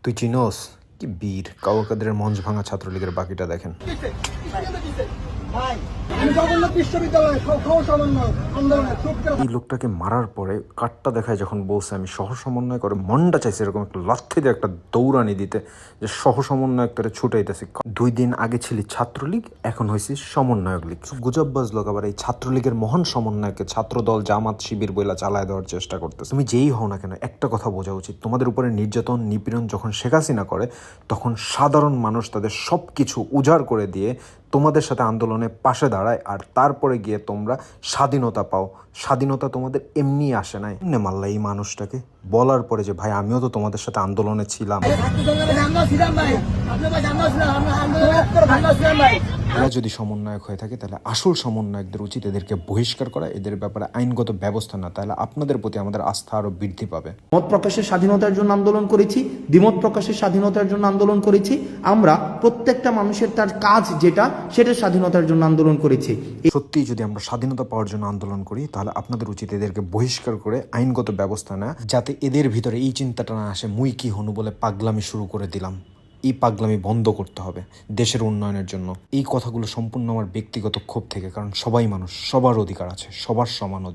তুই চিনোস কি বীর কাওয়াকাদের মঞ্চ ভাঙা ছাত্রলীগের বাকিটা দেখেন। এই লোকটাকে মারার পরে কাটটা দেখায় যখন বলছে আমি সহ সমন্বয় করে মনটা চাইছে এরকম একটা লাথি দিয়ে একটা দৌড়ানি দিতে যে সহ সমন্বয়ক তারা ছুটাইতেছি। 2 দিন আগে ছিলি ছাত্রলীগ, এখন হয়েছি সমন্বয়ক লীগ। গুজববাজ লোক আবার এই ছাত্রলীগের মহান সমন্বয়কে ছাত্রদল জামাত শিবির বইলা চালায় দেওয়ার চেষ্টা করতেছে। তুমি যেই হও না কেন একটা কথা বোঝা উচিত, তোমাদের উপরে নির্যাতন নিপীড়ন যখন শেখ হাসিনা করে তখন সাধারণ মানুষ তাদের সব কিছু উজাড় করে দিয়ে তোমাদের সাথে আন্দোলনে পাশে দাঁড়ায়, আর তারপরে গিয়ে তোমরা স্বাধীনতা পাও। স্বাধীনতা তোমাদের এমনি আসে নাই। মাল্লা এই মানুষটাকে বলার পরে যে ভাই আমিও তো তোমাদের সাথে আন্দোলনে ছিলাম। এরা যদি সমন্বয়ক হয়ে থাকে তাহলে আসল সমন্বয়কদের উচিত এদেরকে বহিষ্কার করা, এদের ব্যাপারে আইনগত ব্যবস্থা না, তাহলে আপনাদের প্রতি আমাদের আস্থা আরো বৃদ্ধি পাবে। মত প্রকাশের স্বাধীনতার জন্য আন্দোলন করেছি, দ্বিমত প্রকাশের স্বাধীনতার জন্য আন্দোলন করেছি। আমরা প্রত্যেকটা মানুষের তার কাজ যেটা সেটার স্বাধীনতার জন্য আন্দোলন করেছি। সত্যিই যদি আমরা স্বাধীনতা পাওয়ার জন্য আন্দোলন করি তাহলে আপনাদের উচিত এদেরকে বহিষ্কার করে আইনগত ব্যবস্থা নেওয়া, যাতে এদের ভিতরে এই চিন্তাটা না আসে মুই কি হনু বলে পাগলামি শুরু করে দিলাম। এই পাগলামি বন্ধ করতে হবে দেশের উন্নয়নের জন্য। এই কথাগুলো সম্পূর্ণ আমার ব্যক্তিগত ক্ষোভ থেকে, কারণ সবাই মানুষ, সবার অধিকার আছে, সবার সমান অধিকার।